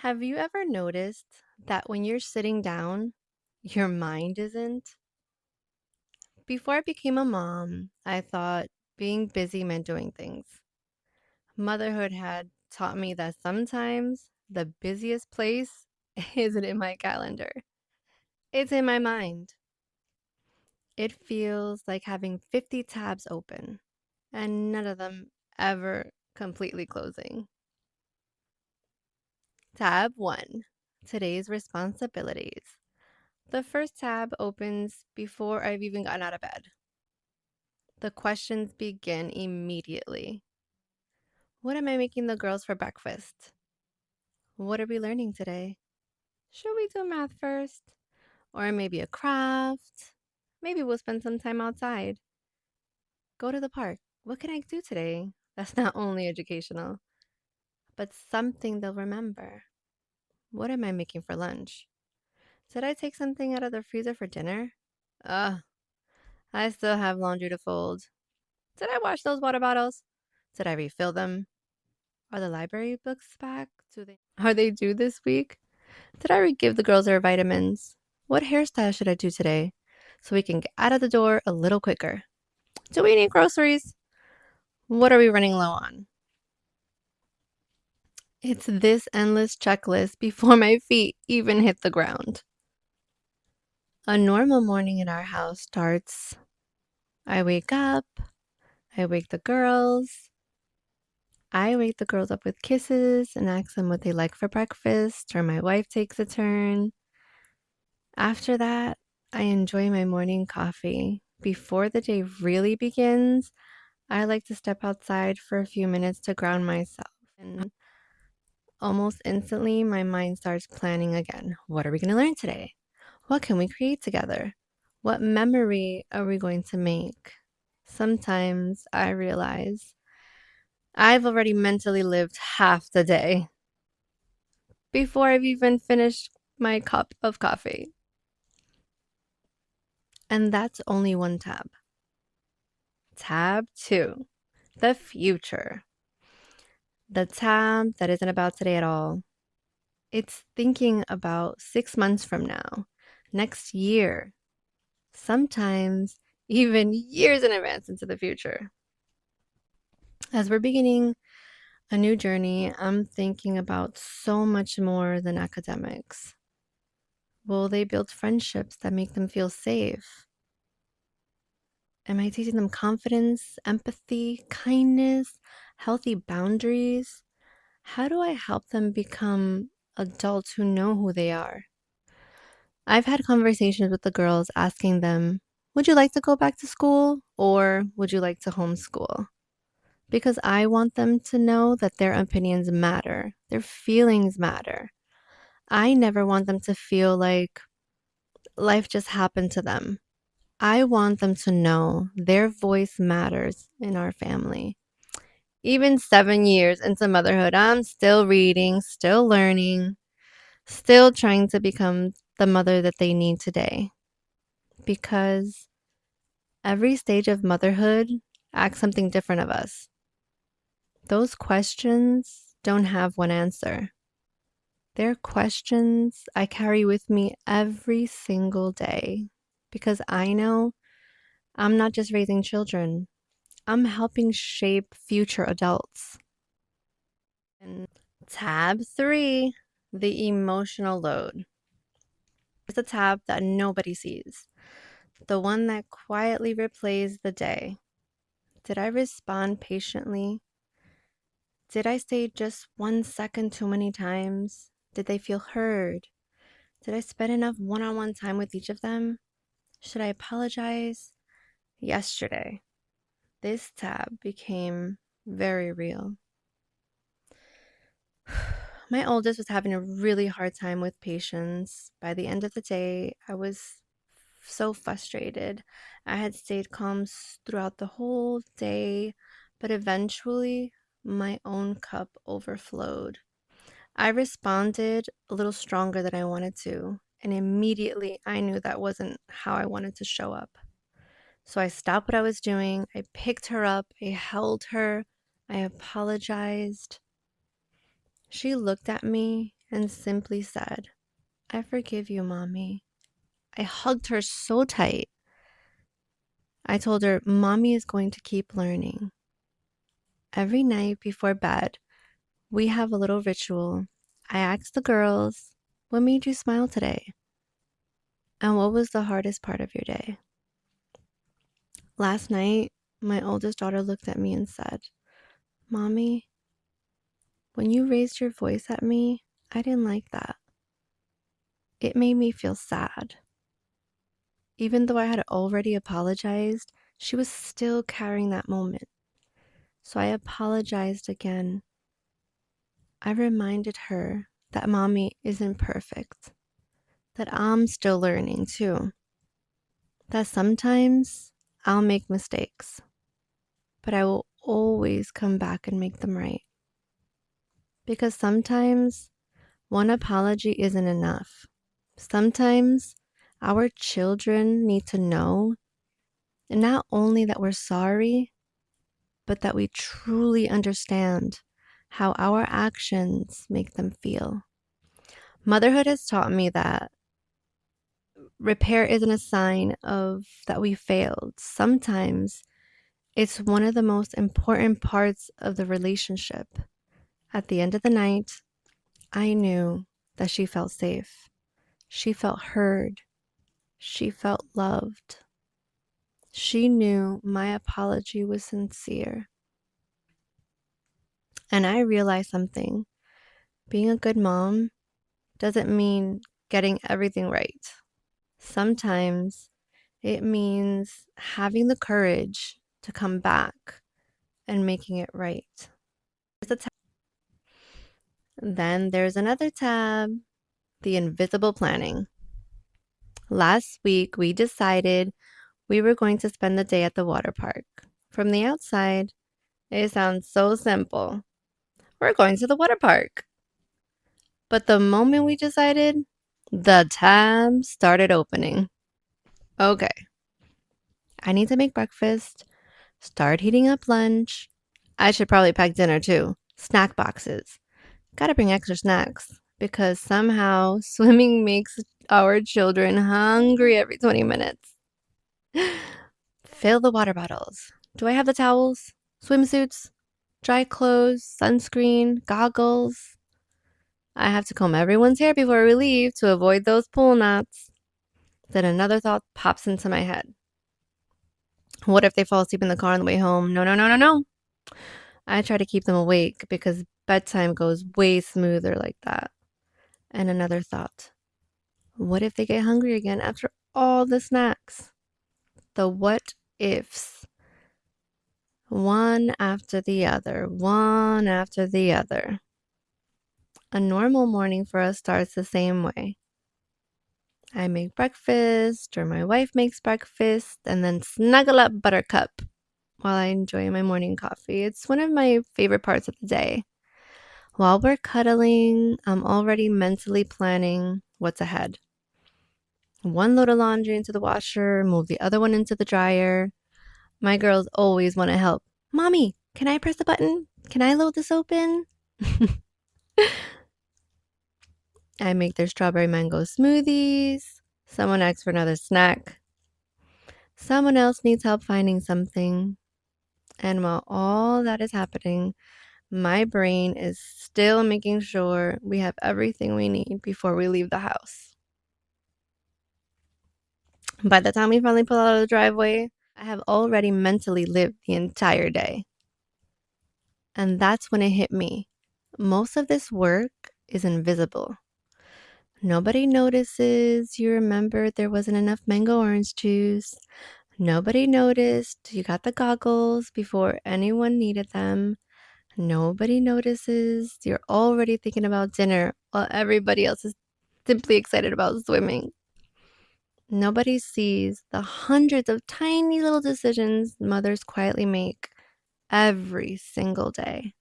Have you ever noticed that when you're sitting down, your mind isn't? Before I became a mom, I thought being busy meant doing things. Motherhood had taught me that sometimes the busiest place isn't in my calendar, it's in my mind. It feels like having 50 tabs open and none of them ever completely closing. Tab 1, today's responsibilities. The first tab opens before I've even gotten out of bed. The questions begin immediately. What am I making the girls for breakfast? What are we learning today? Should we do math first? Or maybe a craft? Maybe we'll spend some time outside. Go to the park. What can I do today? That's not only educational, but something they'll remember. What am I making for lunch? Did I take something out of the freezer for dinner? Ugh, I still have laundry to fold. Did I wash those water bottles? Did I refill them? Are the library books back? Are they due this week? Did I give the girls their vitamins? What hairstyle should I do today so we can get out of the door a little quicker? Do we need groceries? What are we running low on? It's this endless checklist before my feet even hit the ground. A normal morning in our house starts. I wake up, I wake the girls, I wake the girls up with kisses and ask them what they like for breakfast, or my wife takes a turn. After that, I enjoy my morning coffee. Before the day really begins, I like to step outside for a few minutes to ground myself. And almost instantly, my mind starts planning again. What are we going to learn today? What can we create together? What memory are we going to make? Sometimes I realize I've already mentally lived half the day before I've even finished my cup of coffee. And that's only one tab. Tab 2, the future. The tab that isn't about today at all. It's thinking about 6 months from now, next year, sometimes even years in advance into the future. As we're beginning a new journey, I'm thinking about so much more than academics. Will they build friendships that make them feel safe? Am I teaching them confidence, empathy, kindness, healthy boundaries? How do I help them become adults who know who they are? I've had conversations with the girls asking them, would you like to go back to school or would you like to homeschool? Because I want them to know that their opinions matter, their feelings matter. I never want them to feel like life just happened to them. I want them to know their voice matters in our family. Even 7 years into motherhood, I'm still reading, still learning, still trying to become the mother that they need today. Because every stage of motherhood asks something different of us. Those questions don't have one answer. They're questions I carry with me every single day because I know I'm not just raising children, I'm helping shape future adults. And tab 3, the emotional load. It's a tab that nobody sees, the one that quietly replays the day. Did I respond patiently? Did I stay just 1 second too many times? Did they feel heard? Did I spend enough one on one time with each of them? Should I apologize? Yesterday, this tab became very real. My oldest was having a really hard time with patience. By the end of the day, I was so frustrated. I had stayed calm throughout the whole day, but eventually my own cup overflowed. I responded a little stronger than I wanted to, and immediately I knew that wasn't how I wanted to show up. So I stopped what I was doing. I picked her up, I held her, I apologized. She looked at me and simply said, "I forgive you, Mommy." I hugged her so tight. I told her, "Mommy is going to keep learning." Every night before bed, we have a little ritual. I ask the girls, "What made you smile today? And what was the hardest part of your day?" Last night, my oldest daughter looked at me and said, "Mommy, when you raised your voice at me, I didn't like that. It made me feel sad." Even though I had already apologized, she was still carrying that moment. So I apologized again. I reminded her that Mommy isn't perfect, that I'm still learning too, that sometimes I'll make mistakes, but I will always come back and make them right. Because sometimes one apology isn't enough. Sometimes our children need to know not only that we're sorry, but that we truly understand how our actions make them feel. Motherhood has taught me that repair isn't a sign of that we failed. Sometimes it's one of the most important parts of the relationship. At the end of the night, I knew that she felt safe. She felt heard. She felt loved. She knew my apology was sincere. And I realized something. Being a good mom doesn't mean getting everything right. Sometimes it means having the courage to come back and making it right. Then there's another tab, the invisible planning. Last week, we decided we were going to spend the day at the water park. From the outside, it sounds so simple. We're going to the water park. But the moment we decided, the tab started opening. Okay, I need to make breakfast, start heating up lunch. I should probably pack dinner too. Snack boxes. Gotta bring extra snacks because somehow swimming makes our children hungry every 20 minutes. Fill the water bottles. Do I have the towels? Swimsuits? Dry clothes? Sunscreen? Goggles? I have to comb everyone's hair before we leave to avoid those pool knots. Then another thought pops into my head. What if they fall asleep in the car on the way home? No, no, no, no, no. I try to keep them awake because bedtime goes way smoother like that. And another thought. What if they get hungry again after all the snacks? The what ifs. One after the other, one after the other. A normal morning for us starts the same way. I make breakfast, or my wife makes breakfast, and then snuggle up Buttercup while I enjoy my morning coffee. It's one of my favorite parts of the day. While we're cuddling, I'm already mentally planning what's ahead. One load of laundry into the washer, move the other one into the dryer. My girls always want to help. "Mommy, can I press the button? Can I load this open?" I make their strawberry mango smoothies. Someone asks for another snack. Someone else needs help finding something. And while all that is happening, my brain is still making sure we have everything we need before we leave the house. By the time we finally pull out of the driveway, I have already mentally lived the entire day. And that's when it hit me. Most of this work is invisible. Nobody notices you remembered there wasn't enough mango orange juice. Nobody noticed you got the goggles before anyone needed them. Nobody notices you're already thinking about dinner while everybody else is simply excited about swimming. Nobody sees the hundreds of tiny little decisions mothers quietly make every single day.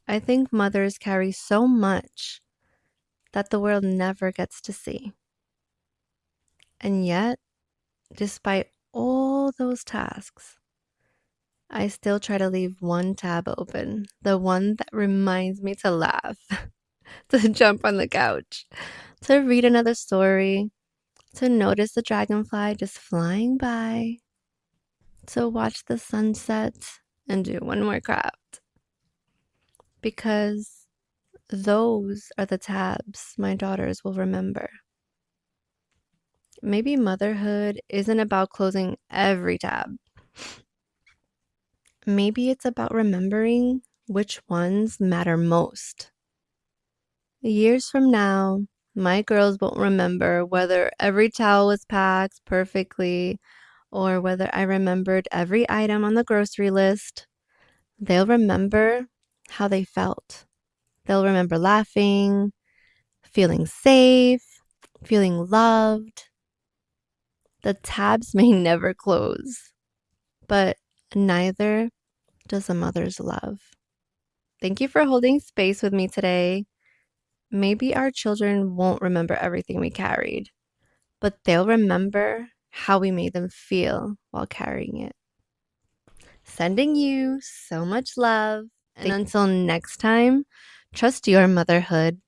I think mothers carry so much that the world never gets to see. And yet, despite all those tasks, I still try to leave one tab open, the one that reminds me to laugh. to jump on the couch, to read another story, to notice the dragonfly just flying by, to watch the sunset and do one more craft. Because those are the tabs my daughters will remember. Maybe motherhood isn't about closing every tab. Maybe it's about remembering which ones matter most. Years from now, my girls won't remember whether every towel was packed perfectly or whether I remembered every item on the grocery list. They'll remember how they felt. They'll remember laughing, feeling safe, feeling loved. The tabs may never close, but neither does a mother's love. Thank you for holding space with me today. Maybe our children won't remember everything we carried, but they'll remember how we made them feel while carrying it. Sending you so much love. And until next time, trust your motherhood.